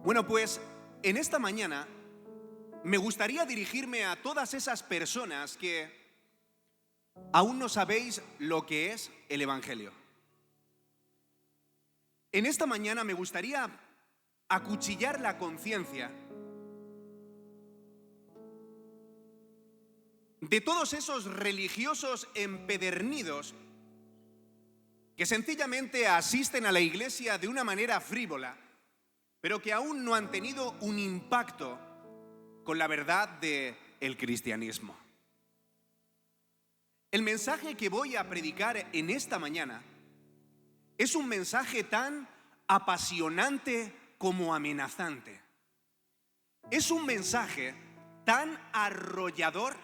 Bueno, pues en esta mañana me gustaría dirigirme a todas esas personas que aún no sabéis lo que es el Evangelio. En esta mañana me gustaría acuchillar la conciencia de todos esos religiosos empedernidos que sencillamente asisten a la iglesia de una manera frívola, pero que aún no han tenido un impacto con la verdad del cristianismo. El mensaje que voy a predicar en esta mañana es un mensaje tan apasionante como amenazante. Es un mensaje tan arrollador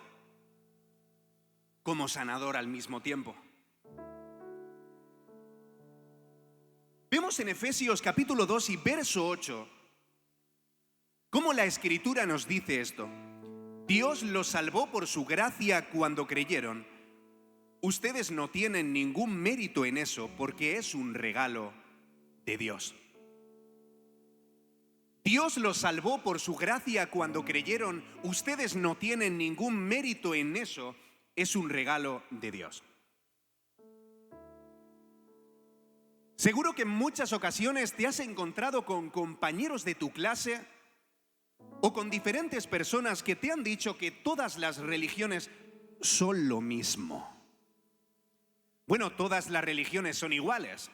como sanador al mismo tiempo. Vemos en Efesios capítulo 2 y verso 8 cómo la Escritura nos dice esto. Dios los salvó por su gracia cuando creyeron. Ustedes no tienen ningún mérito en eso porque es un regalo de Dios. Dios los salvó por su gracia cuando creyeron. Ustedes no tienen ningún mérito en eso. Es un regalo de Dios. Seguro que en muchas ocasiones te has encontrado con compañeros de tu clase o con diferentes personas que te han dicho que todas las religiones son lo mismo. Bueno, todas las religiones son iguales.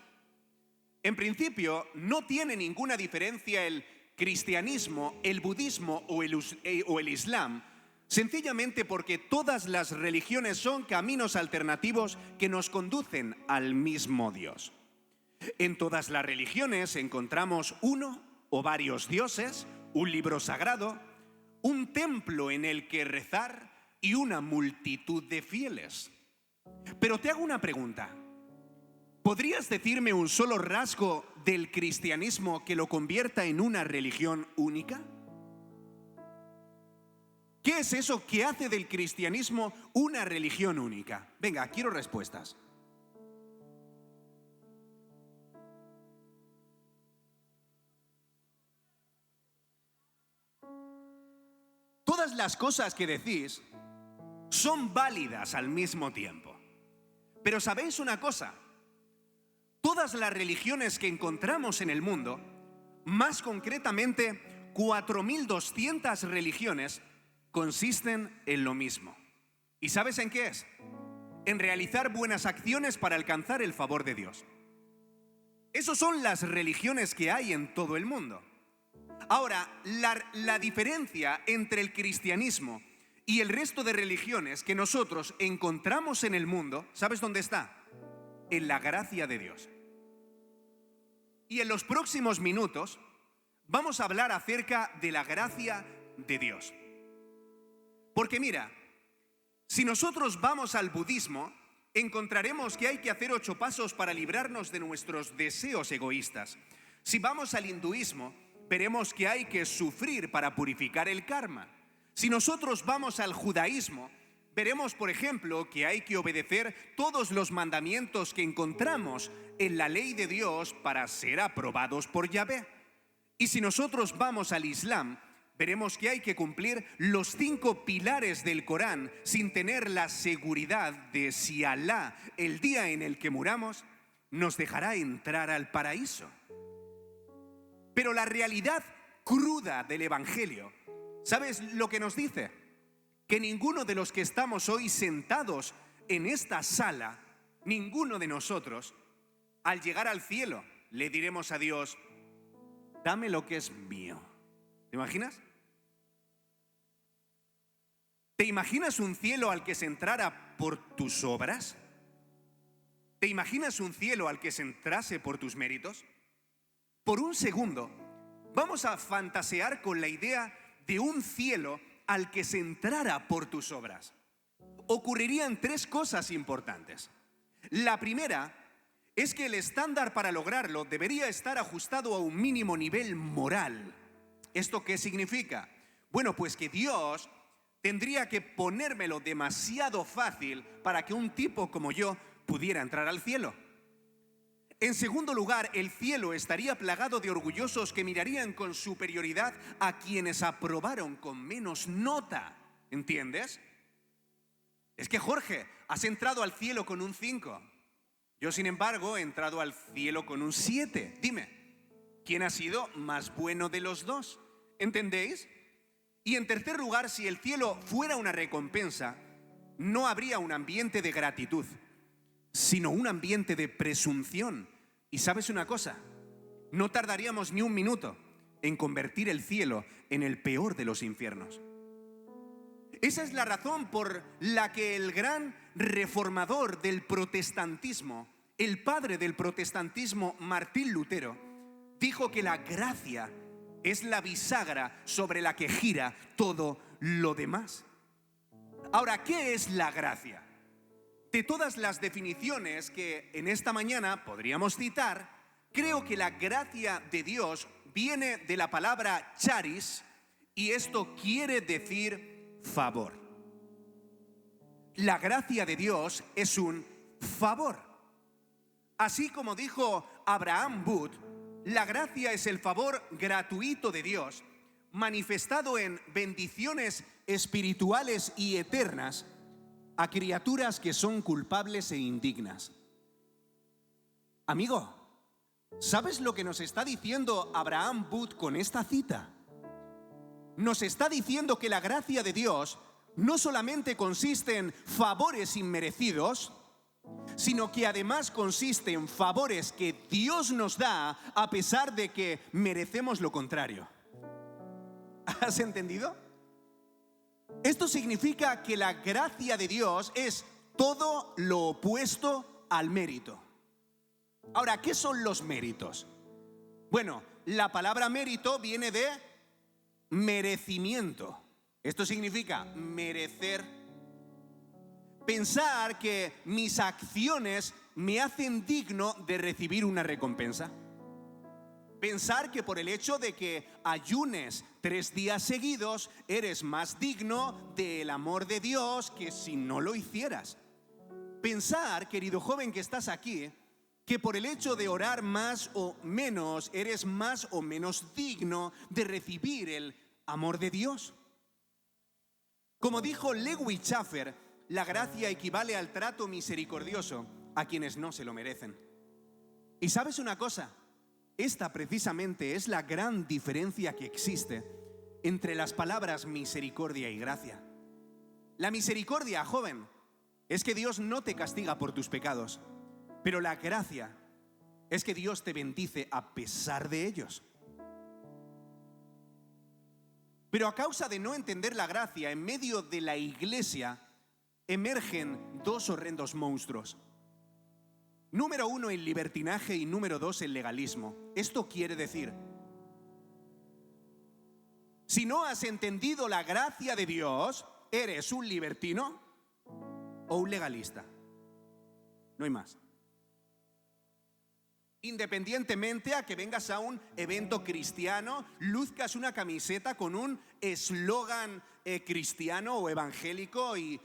En principio, no tiene ninguna diferencia el cristianismo, el budismo o el islam, sencillamente porque todas las religiones son caminos alternativos que nos conducen al mismo Dios. En todas las religiones encontramos uno o varios dioses, un libro sagrado, un templo en el que rezar y una multitud de fieles. Pero te hago una pregunta. ¿Podrías decirme un solo rasgo del cristianismo que lo convierta en una religión única? ¿Qué es eso que hace del cristianismo una religión única? Venga, quiero respuestas. Todas las cosas que decís son válidas al mismo tiempo. Pero ¿sabéis una cosa? Todas las religiones que encontramos en el mundo, más concretamente 4.200 religiones, consisten en lo mismo. ¿Y sabes en qué es? En realizar buenas acciones para alcanzar el favor de Dios. Esas son las religiones que hay en todo el mundo. Ahora, la diferencia entre el cristianismo y el resto de religiones que nosotros encontramos en el mundo, ¿sabes dónde está? En la gracia de Dios. Y en los próximos minutos vamos a hablar acerca de la gracia de Dios. Porque mira, si nosotros vamos al budismo, encontraremos que hay que hacer 8 pasos para librarnos de nuestros deseos egoístas. Si vamos al hinduismo, veremos que hay que sufrir para purificar el karma. Si nosotros vamos al judaísmo, veremos, por ejemplo, que hay que obedecer todos los mandamientos que encontramos en la ley de Dios para ser aprobados por Yahvé. Y si nosotros vamos al islam, veremos que hay que cumplir los 5 pilares del Corán sin tener la seguridad de si Alá, el día en el que muramos, nos dejará entrar al paraíso. Pero la realidad cruda del Evangelio, ¿sabes lo que nos dice? Que ninguno de los que estamos hoy sentados en esta sala, ninguno de nosotros, al llegar al cielo, le diremos a Dios, dame lo que es mío. ¿Te imaginas? ¿Te imaginas un cielo al que se entrara por tus obras? ¿Te imaginas un cielo al que se entrase por tus méritos? Por un segundo, vamos a fantasear con la idea de un cielo al que se entrara por tus obras. Ocurrirían 3 cosas importantes. La primera es que el estándar para lograrlo debería estar ajustado a un mínimo nivel moral. ¿Esto qué significa? Bueno, pues que Dios tendría que ponérmelo demasiado fácil para que un tipo como yo pudiera entrar al cielo. En segundo lugar, el cielo estaría plagado de orgullosos que mirarían con superioridad a quienes aprobaron con menos nota. ¿Entiendes? Es que, Jorge, has entrado al cielo con un 5. Yo, sin embargo, he entrado al cielo con un 7. Dime, ¿quién ha sido más bueno de los dos? ¿Entendéis? Y en tercer lugar, si el cielo fuera una recompensa, no habría un ambiente de gratitud, sino un ambiente de presunción. Y ¿sabes una cosa? No tardaríamos ni un minuto en convertir el cielo en el peor de los infiernos. Esa es la razón por la que el gran reformador del protestantismo, el padre del protestantismo, Martín Lutero, dijo que la gracia es la bisagra sobre la que gira todo lo demás. Ahora, ¿qué es la gracia? De todas las definiciones que en esta mañana podríamos citar, creo que la gracia de Dios viene de la palabra charis, y esto quiere decir favor. La gracia de Dios es un favor. Así como dijo Abraham Wood, la gracia es el favor gratuito de Dios, manifestado en bendiciones espirituales y eternas a criaturas que son culpables e indignas. Amigo, ¿sabes lo que nos está diciendo Abraham Wood con esta cita? Nos está diciendo que la gracia de Dios no solamente consiste en favores inmerecidos, sino que además consiste en favores que Dios nos da a pesar de que merecemos lo contrario. ¿Has entendido? Esto significa que la gracia de Dios es todo lo opuesto al mérito. Ahora, ¿qué son los méritos? Bueno, la palabra mérito viene de merecimiento. Esto significa merecer. Pensar que mis acciones me hacen digno de recibir una recompensa. Pensar que por el hecho de que ayunes 3 días seguidos, eres más digno del amor de Dios que si no lo hicieras. Pensar, querido joven que estás aquí, que por el hecho de orar más o menos, eres más o menos digno de recibir el amor de Dios. Como dijo Lewis Schaffer, la gracia equivale al trato misericordioso a quienes no se lo merecen. ¿Y sabes una cosa? Esta precisamente es la gran diferencia que existe entre las palabras misericordia y gracia. La misericordia, joven, es que Dios no te castiga por tus pecados, pero la gracia es que Dios te bendice a pesar de ellos. Pero a causa de no entender la gracia, en medio de la iglesia emergen 2 horrendos monstruos. Número 1, el libertinaje, y número 2, el legalismo. Esto quiere decir, si no has entendido la gracia de Dios, eres un libertino o un legalista. No hay más. Independientemente a que vengas a un evento cristiano, luzcas una camiseta con un eslogan cristiano o evangélico y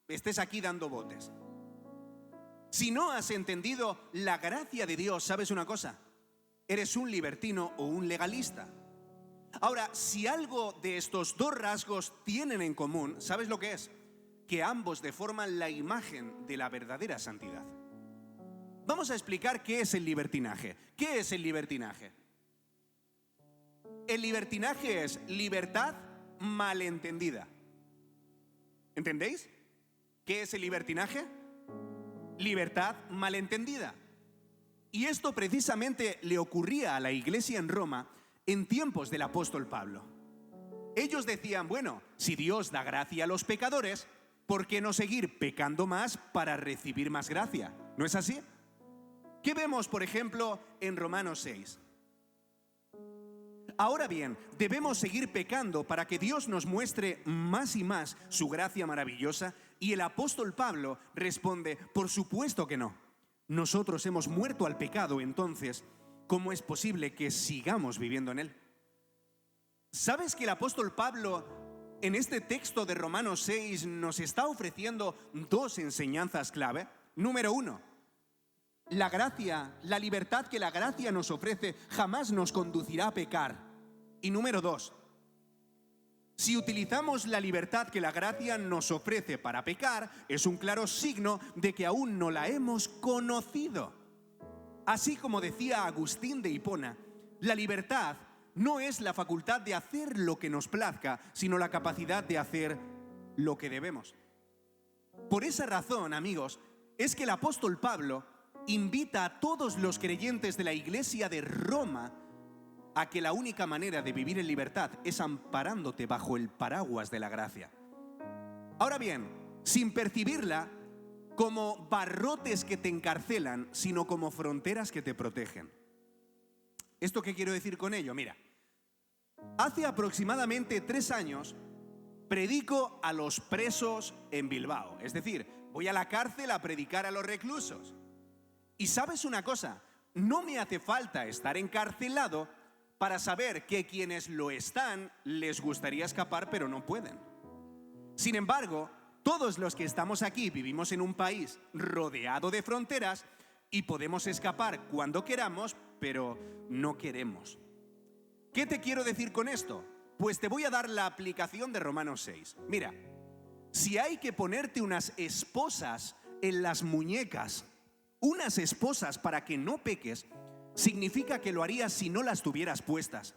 estés aquí dando botes. Si no has entendido la gracia de Dios, ¿sabes una cosa? Eres un libertino o un legalista. Ahora, si algo de estos 2 rasgos tienen en común, ¿sabes lo que es? Que ambos deforman la imagen de la verdadera santidad. Vamos a explicar qué es el libertinaje. ¿Qué es el libertinaje? El libertinaje es libertad malentendida. ¿Entendéis? ¿Qué es el libertinaje? Libertad malentendida. Y esto precisamente le ocurría a la iglesia en Roma en tiempos del apóstol Pablo. Ellos decían, bueno, si Dios da gracia a los pecadores, ¿por qué no seguir pecando más para recibir más gracia? ¿No es así? ¿Qué vemos, por ejemplo, en Romanos 6? Ahora bien, debemos seguir pecando para que Dios nos muestre más y más su gracia maravillosa. Y el apóstol Pablo responde, por supuesto que no. Nosotros hemos muerto al pecado, entonces, ¿cómo es posible que sigamos viviendo en él? ¿Sabes que el apóstol Pablo en este texto de Romanos 6 nos está ofreciendo 2 enseñanzas clave? Número 1, La gracia, la libertad que la gracia nos ofrece jamás nos conducirá a pecar. Y número 2, si utilizamos la libertad que la gracia nos ofrece para pecar, es un claro signo de que aún no la hemos conocido. Así como decía Agustín de Hipona, la libertad no es la facultad de hacer lo que nos plazca, sino la capacidad de hacer lo que debemos. Por esa razón, amigos, es que el apóstol Pablo invita a todos los creyentes de la iglesia de Roma a que la única manera de vivir en libertad es amparándote bajo el paraguas de la gracia. Ahora bien, sin percibirla como barrotes que te encarcelan, sino como fronteras que te protegen. ¿Esto qué quiero decir con ello? Mira, hace aproximadamente 3 años predico a los presos en Bilbao. Es decir, voy a la cárcel a predicar a los reclusos. Y ¿sabes una cosa? No me hace falta estar encarcelado para saber que quienes lo están les gustaría escapar, pero no pueden. Sin embargo, todos los que estamos aquí vivimos en un país rodeado de fronteras y podemos escapar cuando queramos, pero no queremos. ¿Qué te quiero decir con esto? Pues te voy a dar la aplicación de Romanos 6. Mira, si hay que ponerte unas esposas en las muñecas, unas esposas para que no peques, significa que lo harías si no las tuvieras puestas.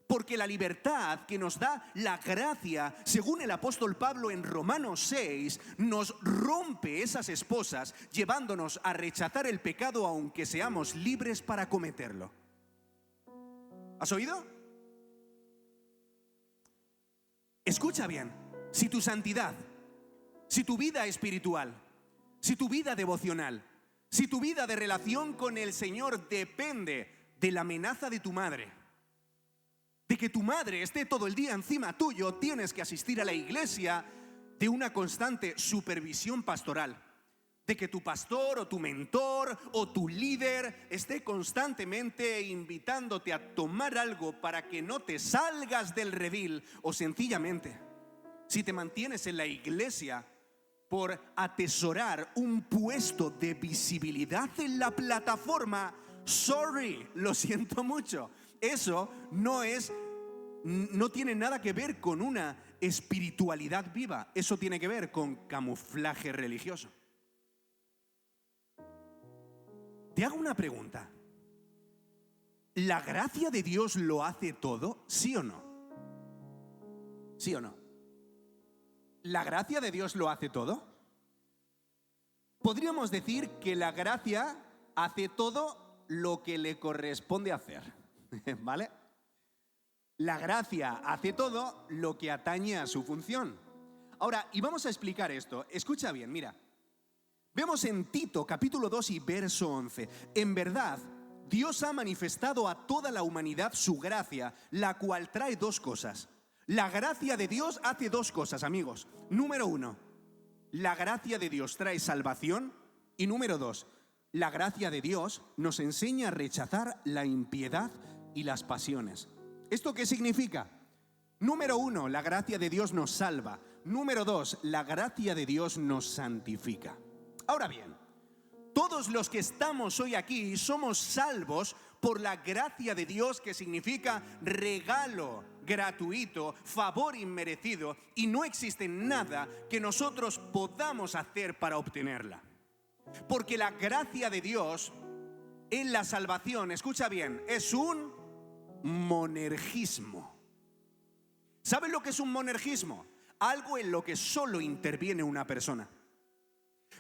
Porque la libertad que nos da la gracia, según el apóstol Pablo en Romanos 6, nos rompe esas esposas, llevándonos a rechazar el pecado aunque seamos libres para cometerlo. ¿Has oído? Escucha bien, si tu santidad, si tu vida espiritual, si tu vida devocional, si tu vida de relación con el Señor depende de la amenaza de tu madre, de que tu madre esté todo el día encima tuyo, tienes que asistir a la iglesia, de una constante supervisión pastoral, de que tu pastor o tu mentor o tu líder esté constantemente invitándote a tomar algo para que no te salgas del redil, o sencillamente, si te mantienes en la iglesia por atesorar un puesto de visibilidad en la plataforma, sorry, lo siento mucho. Eso no tiene nada que ver con una espiritualidad viva. Eso tiene que ver con camuflaje religioso. Te hago una pregunta. ¿La gracia de Dios lo hace todo? ¿Sí o no? ¿Sí o no? ¿La gracia de Dios lo hace todo? Podríamos decir que la gracia hace todo lo que le corresponde hacer, ¿vale? La gracia hace todo lo que atañe a su función. Ahora, y vamos a explicar esto. Escucha bien, mira. Vemos en Tito, capítulo 2 y verso 11. En verdad, Dios ha manifestado a toda la humanidad su gracia, la cual trae 2 cosas. La gracia de Dios hace 2 cosas, amigos. Número 1, la gracia de Dios trae salvación. Y número 2, la gracia de Dios nos enseña a rechazar la impiedad y las pasiones. ¿Esto qué significa? Número 1, la gracia de Dios nos salva. Número 2, la gracia de Dios nos santifica. Ahora bien, todos los que estamos hoy aquí somos salvos por la gracia de Dios, que significa regalo gratuito, favor inmerecido, y no existe nada que nosotros podamos hacer para obtenerla. Porque la gracia de Dios en la salvación, escucha bien, es un monergismo. ¿Saben lo que es un monergismo? Algo en lo que solo interviene una persona.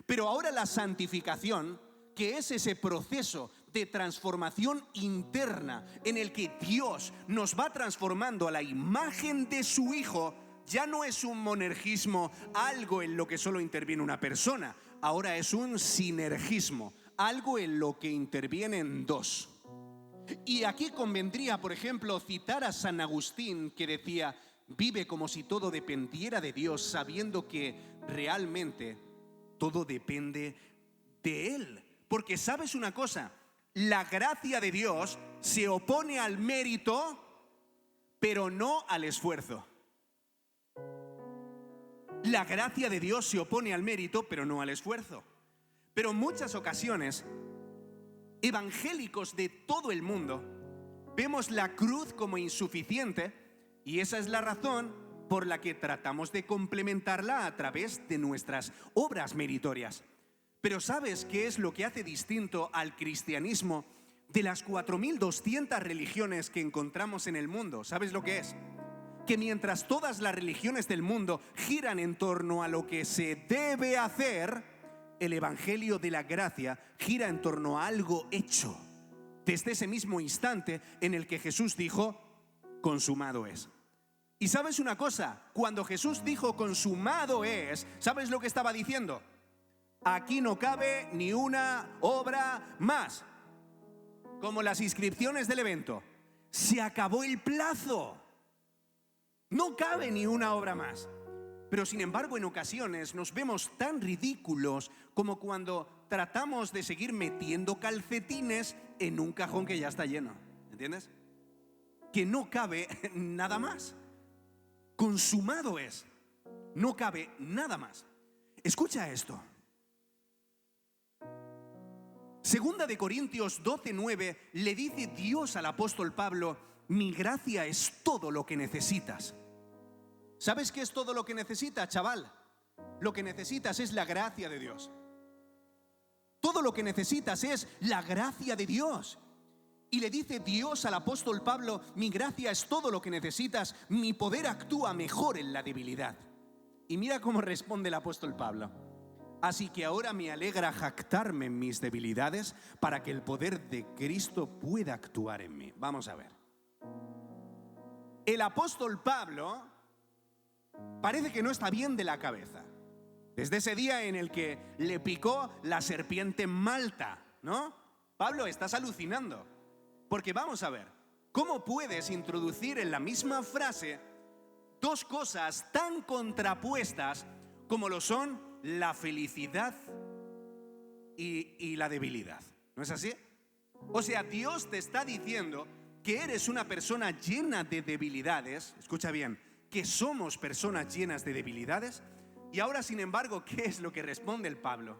Pero ahora la santificación, que es ese proceso de transformación interna en el que Dios nos va transformando a la imagen de su Hijo, ya no es un monergismo, algo en lo que solo interviene una persona. Ahora es un sinergismo, algo en lo que intervienen 2. Y aquí convendría, por ejemplo, citar a San Agustín, que decía: vive como si todo dependiera de Dios, sabiendo que realmente todo depende de Él. Porque ¿sabes una cosa? La gracia de Dios se opone al mérito, pero no al esfuerzo. La gracia de Dios se opone al mérito, pero no al esfuerzo. Pero en muchas ocasiones evangélicos de todo el mundo, vemos la cruz como insuficiente y esa es la razón por la que tratamos de complementarla a través de nuestras obras meritorias. Pero ¿sabes qué es lo que hace distinto al cristianismo de las 4.200 religiones que encontramos en el mundo? ¿Sabes lo que es? Que mientras todas las religiones del mundo giran en torno a lo que se debe hacer, el Evangelio de la Gracia gira en torno a algo hecho. Desde ese mismo instante en el que Jesús dijo, consumado es. Y ¿sabes una cosa? Cuando Jesús dijo consumado es, ¿sabes lo que estaba diciendo? Aquí no cabe ni una obra más. Como las inscripciones del evento. Se acabó el plazo. No cabe ni una obra más. Pero sin embargo, en ocasiones nos vemos tan ridículos como cuando tratamos de seguir metiendo calcetines en un cajón que ya está lleno. ¿Entiendes? Que no cabe nada más. Consumado es. No cabe nada más. Escucha esto. Segunda de Corintios 12:9 le dice Dios al apóstol Pablo, mi gracia es todo lo que necesitas. ¿Sabes qué es todo lo que necesitas, chaval? Lo que necesitas es la gracia de Dios. Todo lo que necesitas es la gracia de Dios. Y le dice Dios al apóstol Pablo, mi gracia es todo lo que necesitas, mi poder actúa mejor en la debilidad. Y mira cómo responde el apóstol Pablo. Así que ahora me alegra jactarme en mis debilidades para que el poder de Cristo pueda actuar en mí. Vamos a ver. El apóstol Pablo parece que no está bien de la cabeza. Desde ese día en el que le picó la serpiente Malta, ¿no? Pablo, estás alucinando. Porque vamos a ver, ¿cómo puedes introducir en la misma frase dos cosas tan contrapuestas como lo son la felicidad y la debilidad? ¿No es así? O sea, Dios te está diciendo que eres una persona llena de debilidades. Escucha bien, que somos personas llenas de debilidades. Y ahora, sin embargo, ¿qué es lo que responde el Pablo?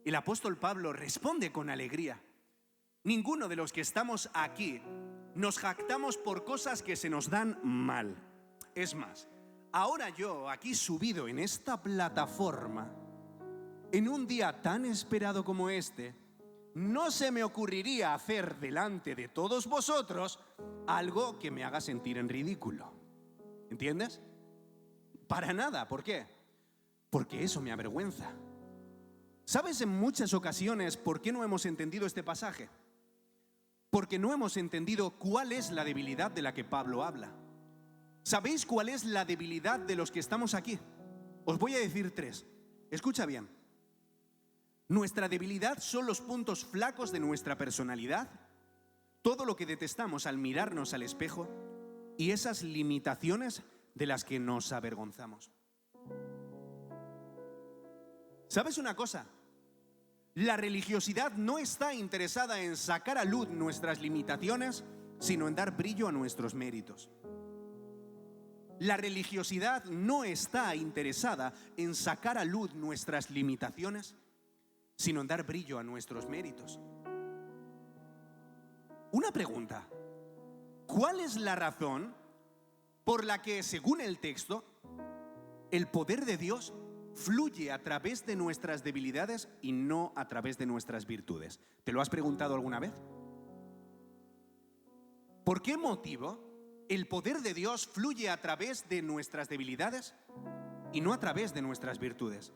El apóstol Pablo responde con alegría. Ninguno de los que estamos aquí nos jactamos por cosas que se nos dan mal. Es más, ahora yo, aquí subido en esta plataforma, en un día tan esperado como este, no se me ocurriría hacer delante de todos vosotros algo que me haga sentir en ridículo. ¿Entiendes? Para nada. ¿Por qué? Porque eso me avergüenza. ¿Sabes en muchas ocasiones por qué no hemos entendido este pasaje? Porque no hemos entendido cuál es la debilidad de la que Pablo habla. ¿Sabéis cuál es la debilidad de los que estamos aquí? Os voy a decir tres. Escucha bien. Nuestra debilidad son los puntos flacos de nuestra personalidad, todo lo que detestamos al mirarnos al espejo y esas limitaciones de las que nos avergonzamos. ¿Sabes una cosa? La religiosidad no está interesada en sacar a luz nuestras limitaciones, sino en dar brillo a nuestros méritos. La religiosidad no está interesada en sacar a luz nuestras limitaciones, sino en dar brillo a nuestros méritos. Una pregunta: ¿cuál es la razón por la que, según el texto, el poder de Dios fluye a través de nuestras debilidades y no a través de nuestras virtudes? ¿Te lo has preguntado alguna vez? ¿Por qué motivo el poder de Dios fluye a través de nuestras debilidades y no a través de nuestras virtudes?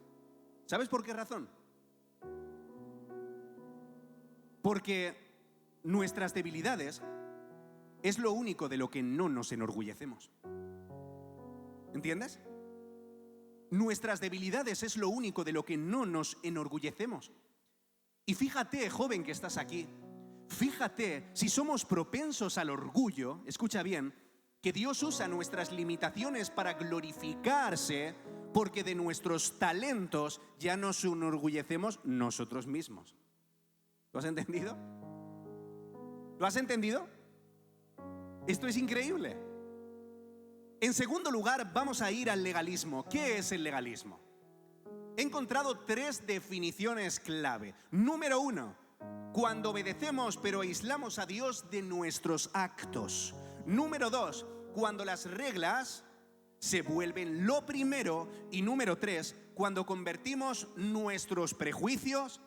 ¿Sabes por qué razón? Porque nuestras debilidades es lo único de lo que no nos enorgullecemos. ¿Entiendes? Nuestras debilidades es lo único de lo que no nos enorgullecemos. Y fíjate, joven que estás aquí, fíjate si somos propensos al orgullo. Escucha bien, que Dios usa nuestras limitaciones para glorificarse, porque de nuestros talentos ya nos enorgullecemos nosotros mismos. ¿Lo has entendido? ¿Lo has entendido? Esto es increíble. En segundo lugar, vamos a ir al legalismo. ¿Qué es el legalismo? He encontrado tres definiciones clave. Número 1, cuando obedecemos pero aislamos a Dios de nuestros actos. Número 2, cuando las reglas se vuelven lo primero. Y número 3, cuando convertimos nuestros prejuicios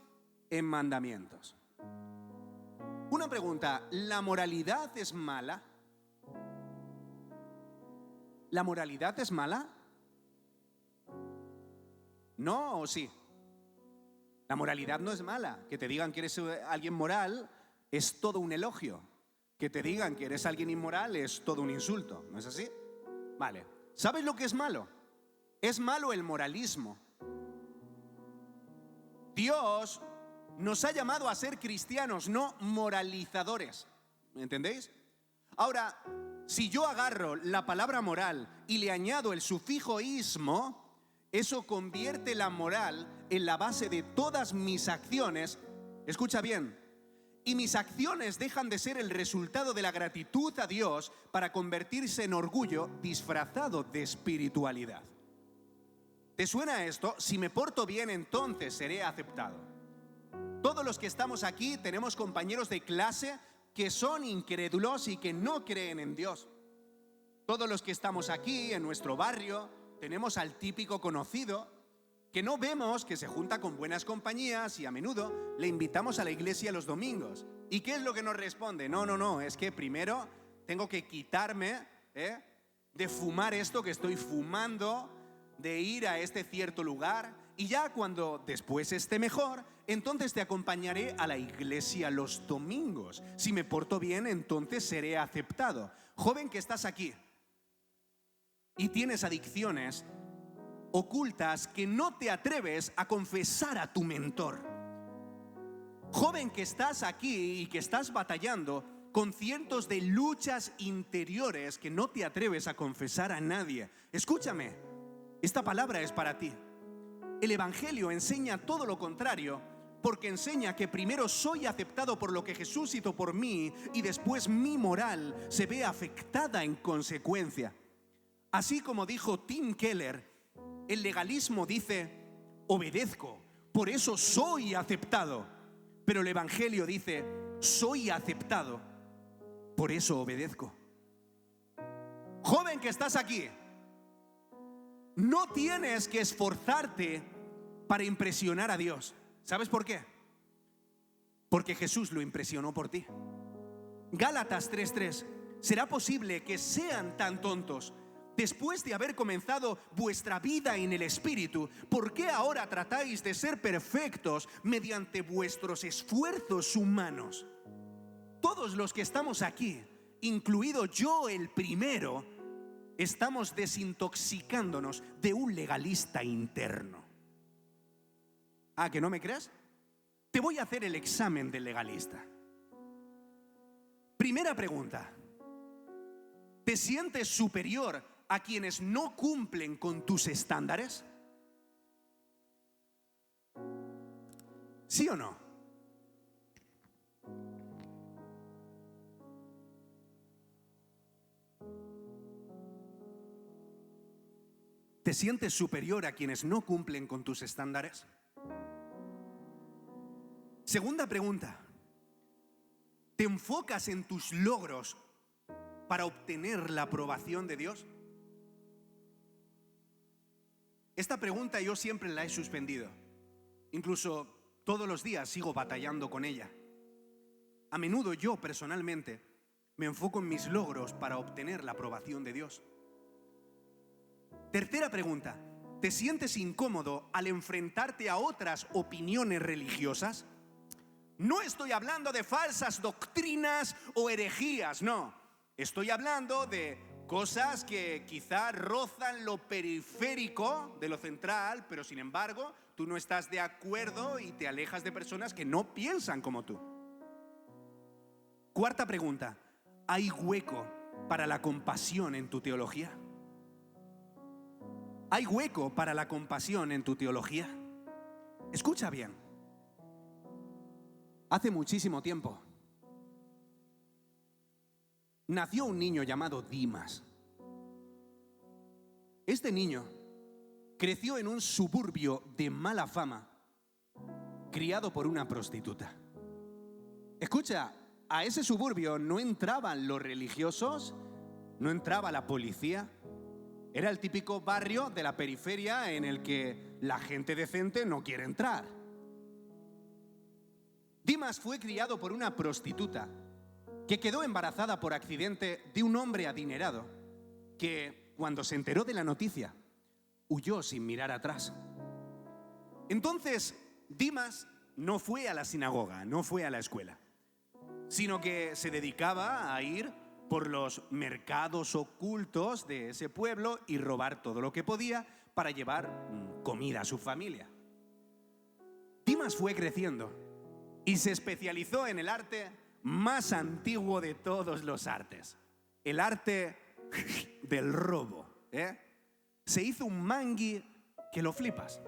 en mandamientos. Una pregunta, ¿la moralidad es mala? ¿La moralidad es mala? ¿No o sí? La moralidad no es mala. Que te digan que eres alguien moral es todo un elogio. Que te digan que eres alguien inmoral es todo un insulto. ¿No es así? Vale. ¿Sabes lo que es malo? Es malo el moralismo. Dios nos ha llamado a ser cristianos, no moralizadores. ¿Me entendéis? Ahora, si yo agarro la palabra moral y le añado el sufijo ismo, eso convierte la moral en la base de todas mis acciones. Escucha bien. Y mis acciones dejan de ser el resultado de la gratitud a Dios para convertirse en orgullo disfrazado de espiritualidad. ¿Te suena esto? Si me porto bien, entonces seré aceptado. Todos los que estamos aquí tenemos compañeros de clase que son incrédulos y que no creen en Dios. Todos los que estamos aquí en nuestro barrio tenemos al típico conocido que no vemos, que se junta con buenas compañías y a menudo le invitamos a la iglesia los domingos. ¿Y qué es lo que nos responde? No, es que primero tengo que quitarme de fumar esto que estoy fumando, de ir a este cierto lugar, y ya cuando después esté mejor, entonces te acompañaré a la iglesia los domingos. Si me porto bien, entonces seré aceptado. Joven que estás aquí y tienes adicciones ocultas que no te atreves a confesar a tu mentor. Joven que estás aquí y que estás batallando con cientos de luchas interiores que no te atreves a confesar a nadie. Escúchame, esta palabra es para ti. El Evangelio enseña todo lo contrario, porque enseña que primero soy aceptado por lo que Jesús hizo por mí y después mi moral se ve afectada en consecuencia. Así como dijo Tim Keller, el legalismo dice, obedezco, por eso soy aceptado. Pero el Evangelio dice, soy aceptado, por eso obedezco. Joven que estás aquí, no tienes que esforzarte para impresionar a Dios. ¿Sabes por qué? Porque Jesús lo impresionó por ti. Gálatas 3:3. ¿Será posible que sean tan tontos? Después de haber comenzado vuestra vida en el Espíritu, ¿por qué ahora tratáis de ser perfectos mediante vuestros esfuerzos humanos? Todos los que estamos aquí, incluido yo el primero, estamos desintoxicándonos de un legalista interno. ¿Ah, que no me crees? Te voy a hacer el examen del legalista. Primera pregunta. ¿Te sientes superior a quienes no cumplen con tus estándares? ¿Sí o no? ¿Te sientes superior a quienes no cumplen con tus estándares? Segunda pregunta. ¿Te enfocas en tus logros para obtener la aprobación de Dios? Esta pregunta yo siempre la he suspendido. Incluso todos los días sigo batallando con ella. A menudo yo personalmente me enfoco en mis logros para obtener la aprobación de Dios. Tercera pregunta. ¿Te sientes incómodo al enfrentarte a otras opiniones religiosas? No estoy hablando de falsas doctrinas o herejías, no. Estoy hablando de cosas que quizá rozan lo periférico de lo central, pero sin embargo, tú no estás de acuerdo y te alejas de personas que no piensan como tú. Cuarta pregunta. ¿Hay hueco para la compasión en tu teología? ¿Hay hueco para la compasión en tu teología? Escucha bien. Hace muchísimo tiempo nació un niño llamado Dimas. Este niño creció en un suburbio de mala fama, criado por una prostituta. Escucha, a ese suburbio no entraban los religiosos, no entraba la policía. Era el típico barrio de la periferia en el que la gente decente no quiere entrar. Dimas fue criado por una prostituta que quedó embarazada por accidente de un hombre adinerado que, cuando se enteró de la noticia, huyó sin mirar atrás. Entonces, Dimas no fue a la sinagoga, no fue a la escuela, sino que se dedicaba a ir por los mercados ocultos de ese pueblo y robar todo lo que podía para llevar comida a su familia. Dimas fue creciendo y se especializó en el arte más antiguo de todos los artes, el arte del robo, Se hizo un mangui que lo flipas.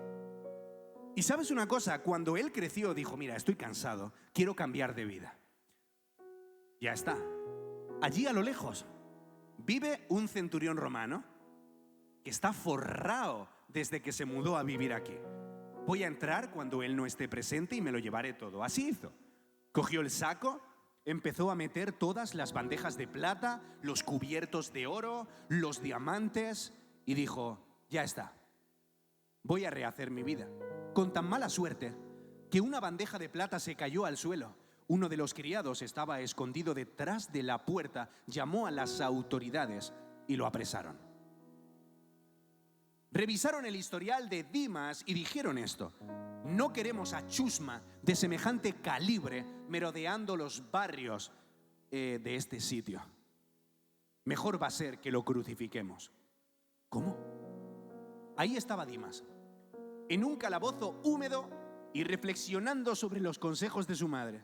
Y ¿sabes una cosa? Cuando él creció dijo, mira, estoy cansado, quiero cambiar de vida. Ya está. Allí a lo lejos vive un centurión romano que está forrado desde que se mudó a vivir aquí. Voy a entrar cuando él no esté presente y me lo llevaré todo. Así hizo. Cogió el saco, empezó a meter todas las bandejas de plata, los cubiertos de oro, los diamantes y dijo, ya está. Voy a rehacer mi vida. Con tan mala suerte que una bandeja de plata se cayó al suelo. Uno de los criados estaba escondido detrás de la puerta, llamó a las autoridades y lo apresaron. Revisaron el historial de Dimas y dijeron esto: no queremos a chusma de semejante calibre merodeando los barrios de este sitio. Mejor va a ser que lo crucifiquemos. ¿Cómo? Ahí estaba Dimas, en un calabozo húmedo y reflexionando sobre los consejos de su madre.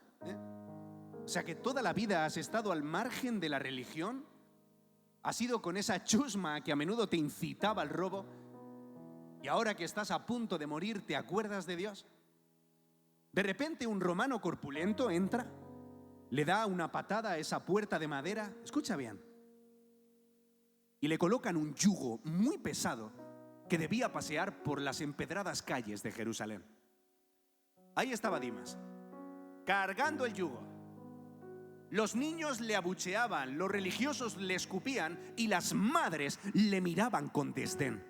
O sea que toda la vida has estado al margen de la religión, has ido con esa chusma que a menudo te incitaba al robo, y ahora que estás a punto de morir, ¿te acuerdas de Dios? De repente un romano corpulento entra, le da una patada a esa puerta de madera, escucha bien, y le colocan un yugo muy pesado que debía pasear por las empedradas calles de Jerusalén. Ahí estaba Dimas, cargando el yugo. Los niños le abucheaban, los religiosos le escupían y las madres le miraban con desdén.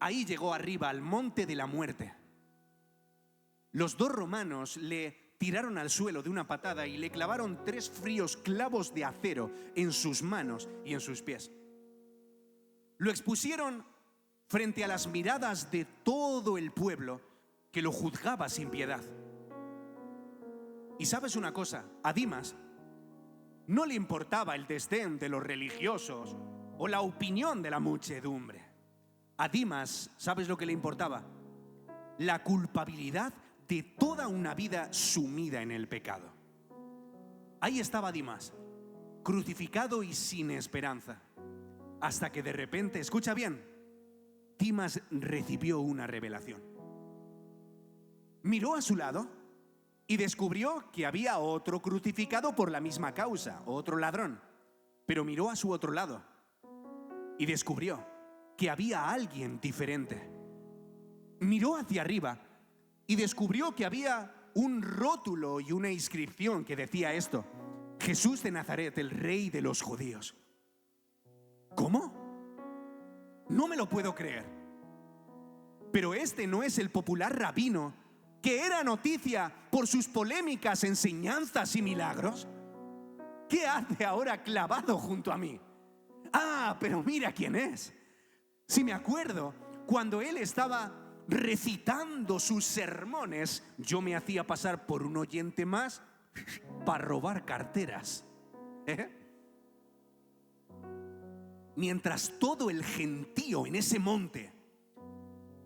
Ahí llegó arriba al monte de la muerte. Los dos romanos le tiraron al suelo de una patada y le clavaron 3 fríos clavos de acero en sus manos y en sus pies. Lo expusieron frente a las miradas de todo el pueblo que lo juzgaba sin piedad. Y sabes una cosa, a Dimas no le importaba el desdén de los religiosos o la opinión de la muchedumbre. A Dimas, ¿sabes lo que le importaba? La culpabilidad de toda una vida sumida en el pecado. Ahí estaba Dimas, crucificado y sin esperanza, hasta que de repente, escucha bien, Dimas recibió una revelación. Miró a su lado y descubrió que había otro crucificado por la misma causa, otro ladrón. Pero miró a su otro lado y descubrió que había alguien diferente. Miró hacia arriba y descubrió que había un rótulo y una inscripción que decía esto: Jesús de Nazaret, el rey de los judíos. ¿Cómo? No me lo puedo creer. Pero este no es el popular rabino que era noticia por sus polémicas enseñanzas y milagros. ¿Qué hace ahora clavado junto a mí? Ah, pero mira quién es. Si me acuerdo, cuando él estaba recitando sus sermones, yo me hacía pasar por un oyente más para robar carteras. Mientras todo el gentío en ese monte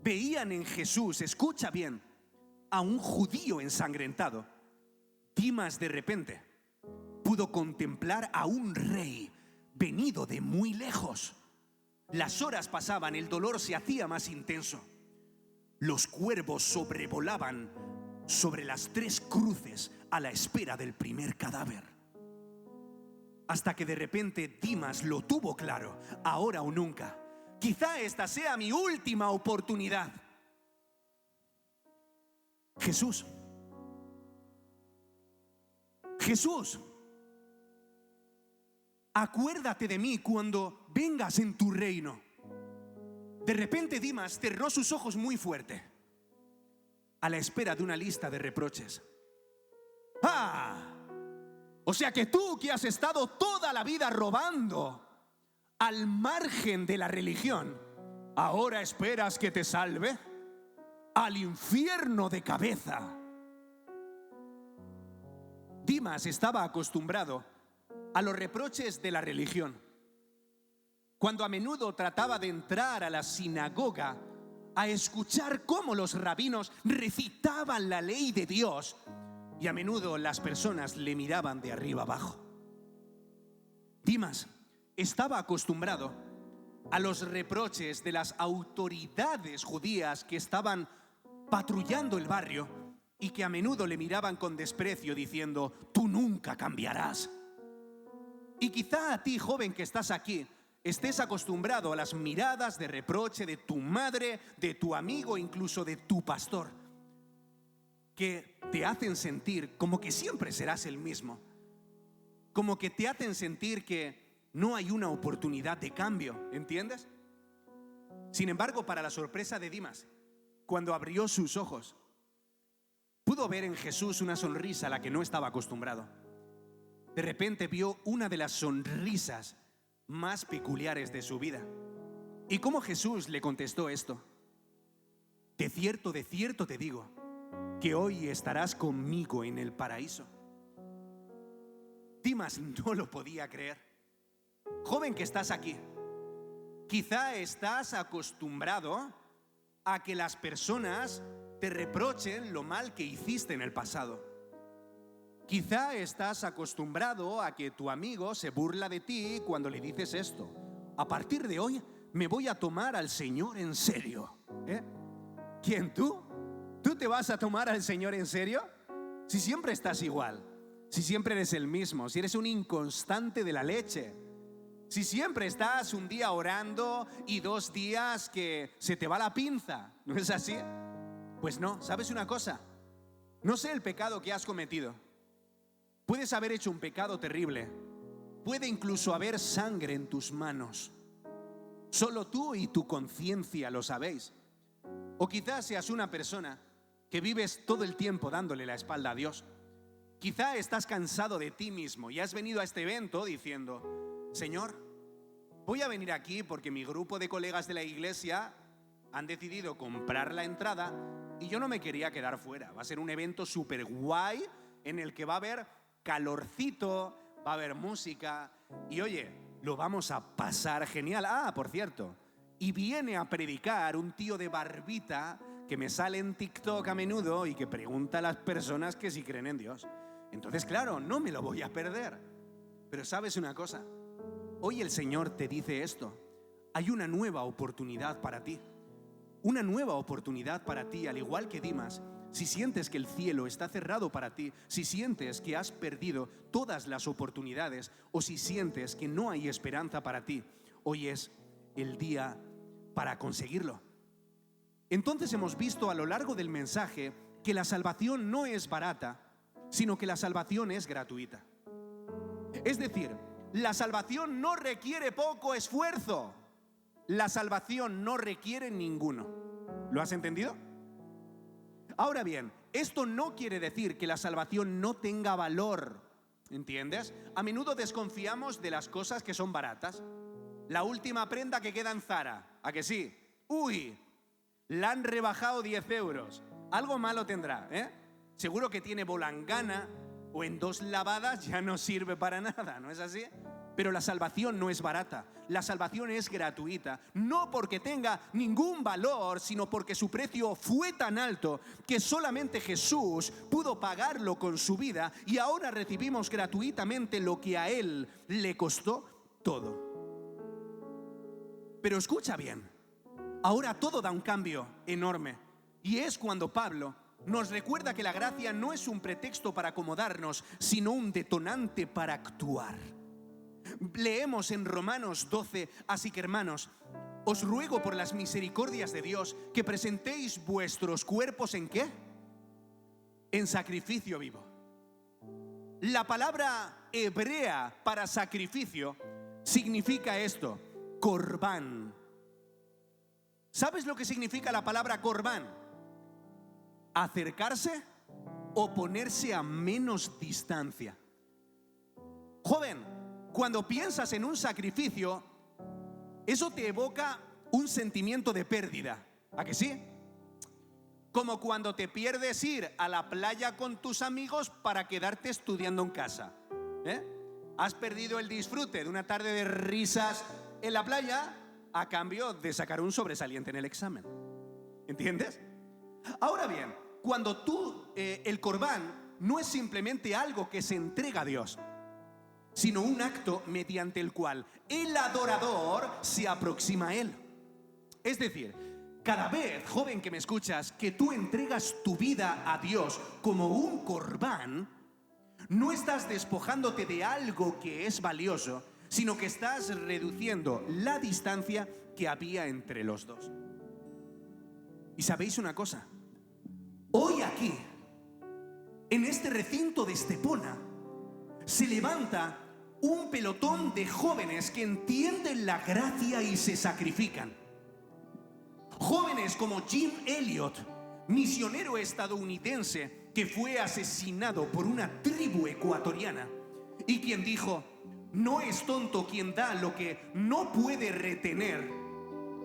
veían en Jesús, escucha bien, a un judío ensangrentado, Dimas de repente pudo contemplar a un rey venido de muy lejos. Las horas pasaban, el dolor se hacía más intenso. Los cuervos sobrevolaban sobre las 3 cruces a la espera del primer cadáver. Hasta que de repente Dimas lo tuvo claro, ahora o nunca. Quizá esta sea mi última oportunidad. Jesús Jesús, acuérdate de mí cuando vengas en tu reino. De repente Dimas cerró sus ojos muy fuerte, a la espera de una lista de reproches. ¡Ah! O sea que tú, que has estado toda la vida robando al margen de la religión, ¿ahora esperas que te salve? Al infierno de cabeza. Dimas estaba acostumbrado a los reproches de la religión. Cuando a menudo trataba de entrar a la sinagoga a escuchar cómo los rabinos recitaban la ley de Dios, y a menudo las personas le miraban de arriba abajo. Dimas estaba acostumbrado a los reproches de las autoridades judías que estaban patrullando el barrio y que a menudo le miraban con desprecio diciendo: tú nunca cambiarás. Y quizá a ti, joven que estás aquí, estés acostumbrado a las miradas de reproche de tu madre, de tu amigo, incluso de tu pastor, que te hacen sentir como que siempre serás el mismo, como que te hacen sentir que no hay una oportunidad de cambio, ¿entiendes? Sin embargo, para la sorpresa de Dimas, cuando abrió sus ojos, pudo ver en Jesús una sonrisa a la que no estaba acostumbrado. De repente vio una de las sonrisas más peculiares de su vida. ¿Y cómo Jesús le contestó esto? De cierto te digo, que hoy estarás conmigo en el paraíso. Dimas no lo podía creer. Joven que estás aquí, quizá estás acostumbrado a que las personas te reprochen lo mal que hiciste en el pasado. Quizá estás acostumbrado a que tu amigo se burla de ti cuando le dices esto: a partir de hoy me voy a tomar al Señor en serio. ¿Quién, tú? ¿Tú te vas a tomar al Señor en serio? Si siempre estás igual, si siempre eres el mismo, si eres un inconstante de la leche, si siempre estás un día orando y 2 días que se te va la pinza, ¿no es así? Pues no, ¿sabes una cosa? No sé el pecado que has cometido. Puedes haber hecho un pecado terrible. Puede incluso haber sangre en tus manos. Solo tú y tu conciencia lo sabéis. O quizás seas una persona que vives todo el tiempo dándole la espalda a Dios. Quizá estás cansado de ti mismo y has venido a este evento diciendo: Señor, voy a venir aquí porque mi grupo de colegas de la iglesia han decidido comprar la entrada y yo no me quería quedar fuera. Va a ser un evento súper guay en el que va a haber calorcito, va a haber música y oye, lo vamos a pasar genial. Ah, por cierto, y viene a predicar un tío de barbita que me sale en TikTok a menudo y que pregunta a las personas que si creen en Dios. Entonces, claro, no me lo voy a perder. Pero ¿sabes una cosa? Hoy el Señor te dice esto: hay una nueva oportunidad para ti. Una nueva oportunidad para ti, al igual que Dimas. Si sientes que el cielo está cerrado para ti, si sientes que has perdido todas las oportunidades o si sientes que no hay esperanza para ti, hoy es el día para conseguirlo. Entonces hemos visto a lo largo del mensaje que la salvación no es barata, sino que la salvación es gratuita. Es decir, la salvación no requiere poco esfuerzo. La salvación no requiere ninguno. ¿Lo has entendido? Ahora bien, esto no quiere decir que la salvación no tenga valor, ¿entiendes? A menudo desconfiamos de las cosas que son baratas. La última prenda que queda en Zara, ¿a que sí? ¡Uy! La han rebajado 10 euros. Algo malo tendrá, ¿eh? Seguro que tiene bolangana o en 2 lavadas ya no sirve para nada, ¿no es así? Pero la salvación no es barata, la salvación es gratuita, no porque tenga ningún valor, sino porque su precio fue tan alto que solamente Jesús pudo pagarlo con su vida y ahora recibimos gratuitamente lo que a Él le costó todo. Pero escucha bien, ahora todo da un cambio enorme y es cuando Pablo nos recuerda que la gracia no es un pretexto para acomodarnos, sino un detonante para actuar. Leemos en Romanos 12, así que hermanos, os ruego por las misericordias de Dios que presentéis vuestros cuerpos ¿en qué? En sacrificio vivo. La palabra hebrea para sacrificio significa esto, corbán. ¿Sabes lo que significa la palabra corbán? Acercarse o ponerse a menos distancia. Joven, cuando piensas en un sacrificio, eso te evoca un sentimiento de pérdida, ¿a que sí? Como cuando te pierdes ir a la playa con tus amigos para quedarte estudiando en casa, ¿eh? Has perdido el disfrute de una tarde de risas en la playa a cambio de sacar un sobresaliente en el examen. ¿Entiendes? Ahora bien, cuando el corbán no es simplemente algo que se entrega a Dios, sino un acto mediante el cual el adorador se aproxima a Él. Es decir, cada vez, joven que me escuchas, que tú entregas tu vida a Dios como un corbán, no estás despojándote de algo que es valioso, sino que estás reduciendo la distancia que había entre los dos. Y sabéis una cosa, hoy aquí, en este recinto de Estepona, se levanta un pelotón de jóvenes que entienden la gracia y se sacrifican. Jóvenes como Jim Elliot, misionero estadounidense que fue asesinado por una tribu ecuatoriana y quien dijo: no es tonto quien da lo que no puede retener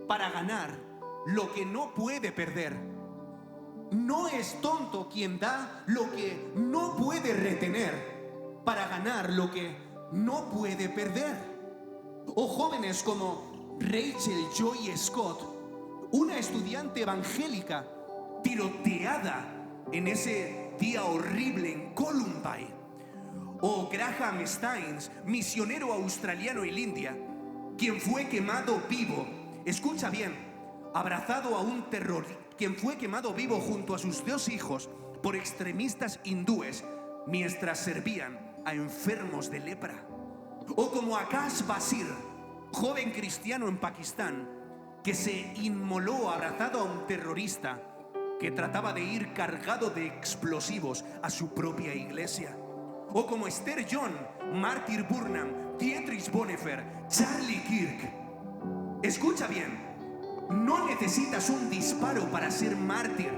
para ganar lo que no puede perder. No es tonto quien da lo que no puede retener para ganar lo que no puede perder. O jóvenes como Rachel Joy Scott, una estudiante evangélica tiroteada en ese día horrible en Columbine. O Graham Steins, misionero australiano en India, quien fue quemado vivo, escucha bien, abrazado a un terrorista, quien fue quemado vivo junto a sus 2 hijos por extremistas hindúes mientras servían a enfermos de lepra. O como Akash Basir, joven cristiano en Pakistán, que se inmoló abrazado a un terrorista que trataba de ir cargado de explosivos a su propia iglesia. O como Esther John, Martyr Burnham, Dietrich Bonhoeffer, Charlie Kirk. Escucha bien, no necesitas un disparo para ser mártir,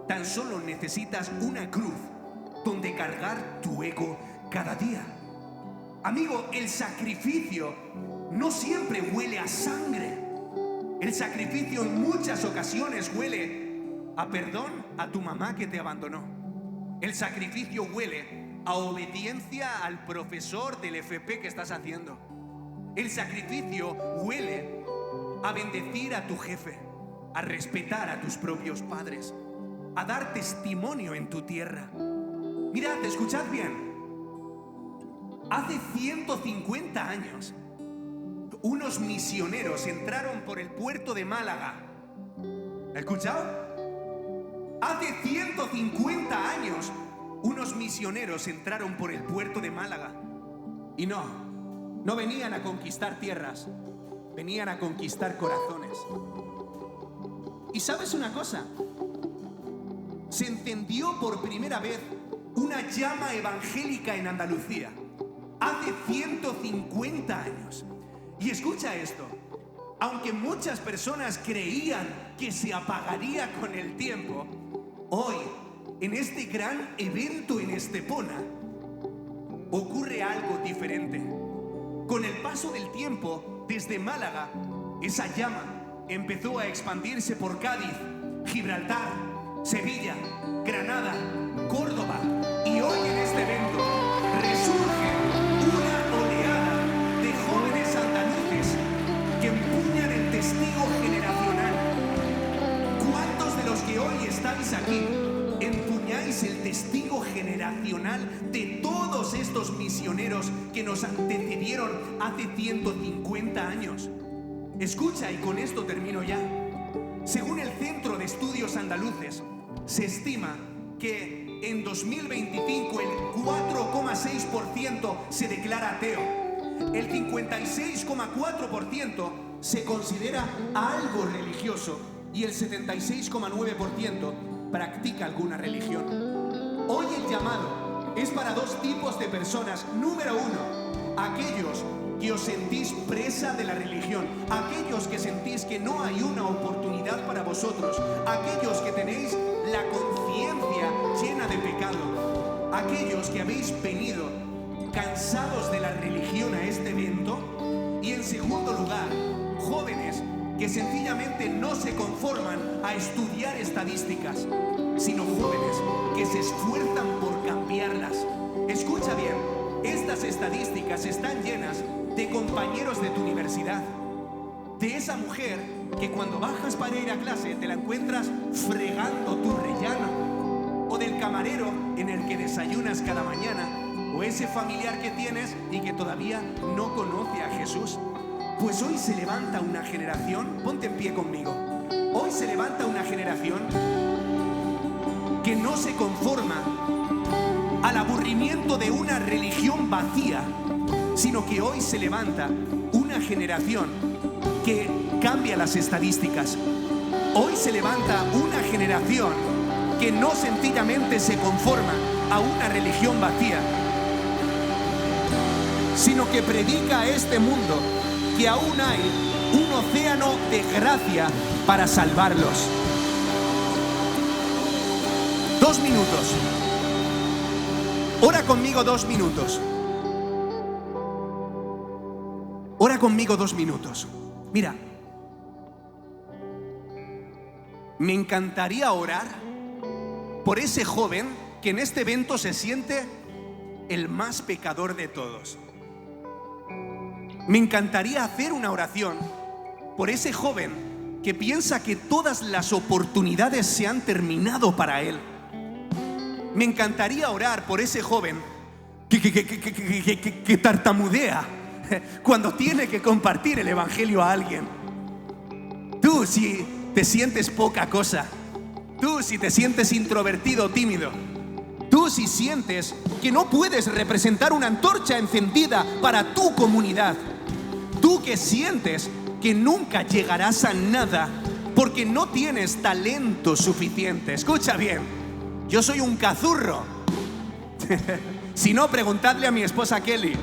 tan solo necesitas una cruz donde cargar tu ego cada día. Amigo, el sacrificio no siempre huele a sangre. El sacrificio en muchas ocasiones huele a perdón a tu mamá que te abandonó. El sacrificio huele a obediencia al profesor del FP que estás haciendo. El sacrificio huele a bendecir a tu jefe, a respetar a tus propios padres, a dar testimonio en tu tierra. Mirad, escuchad bien. Hace 150 años, unos misioneros entraron por el puerto de Málaga. ¿Ha escuchado? Hace 150 años, unos misioneros entraron por el puerto de Málaga. Y no venían a conquistar tierras, venían a conquistar corazones. ¿Y sabes una cosa? Se encendió por primera vez una llama evangélica en Andalucía hace 150 años. Y escucha esto, aunque muchas personas creían que se apagaría con el tiempo, hoy, en este gran evento en Estepona, ocurre algo diferente. Con el paso del tiempo, desde Málaga, esa llama empezó a expandirse por Cádiz, Gibraltar, Sevilla, Granada, Córdoba, y hoy en este evento resurge una oleada de jóvenes andaluces que empuñan el testigo generacional. ¿Cuántos de los que hoy estáis aquí empuñáis el testigo generacional de todos estos misioneros que nos antecedieron hace 150 años? Escucha, y con esto termino ya. Según el Centro de Estudios Andaluces, se estima que en 2025 el 4,6% se declara ateo, el 56,4% se considera algo religioso y el 76,9% practica alguna religión. Hoy el llamado es para dos tipos de personas. Número uno, aquellos que os sentís presa de la religión, aquellos que sentís que no hay una oportunidad para vosotros, aquellos que tenéis la conciencia llena de pecado, aquellos que habéis venido cansados de la religión a este evento. Y en segundo lugar, jóvenes que sencillamente no se conforman a estudiar estadísticas, sino jóvenes que se esfuerzan por cambiarlas. Escucha bien, estas estadísticas están llenas de compañeros de tu universidad, de esa mujer que cuando bajas para ir a clase te la encuentras fregando tu rellano, o del camarero en el que desayunas cada mañana, o ese familiar que tienes y que todavía no conoce a Jesús. Pues hoy se levanta una generación, ponte en pie conmigo, hoy se levanta una generación que no se conforma al aburrimiento de una religión vacía, sino que hoy se levanta una generación que cambia las estadísticas. Hoy se levanta una generación que no sencillamente se conforma a una religión vacía, sino que predica a este mundo que aún hay un océano de gracia para salvarlos. 2 minutos. Ora conmigo 2 minutos. Ora conmigo 2 minutos. Mira, me encantaría orar por ese joven que en este evento se siente el más pecador de todos. Me encantaría hacer una oración por ese joven que piensa que todas las oportunidades se han terminado para él. Me encantaría orar por ese joven que tartamudea cuando tiene que compartir el evangelio a alguien. Tú, si te sientes poca cosa, tú, si te sientes introvertido o tímido, tú, si sientes que no puedes representar una antorcha encendida para tu comunidad, tú que sientes que nunca llegarás a nada porque no tienes talento suficiente. Escucha bien, yo soy un cazurro. Si no, preguntadle a mi esposa Kelly.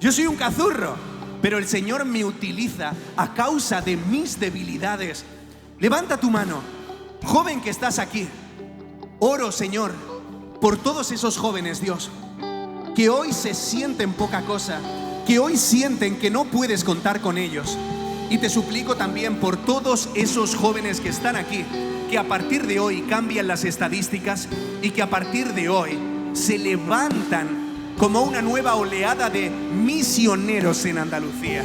Yo soy un cazurro, pero el Señor me utiliza a causa de mis debilidades. Levanta tu mano, joven que estás aquí. Oro, Señor, por todos esos jóvenes, Dios, que hoy se sienten poca cosa, que hoy sienten que no puedes contar con ellos. Y te suplico también por todos esos jóvenes que están aquí, que a partir de hoy cambian las estadísticas y que a partir de hoy se levantan como una nueva oleada de misioneros en Andalucía.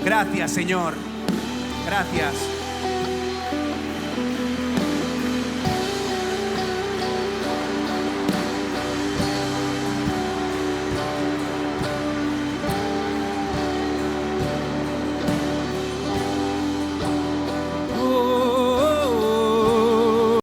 Gracias, Señor. Gracias.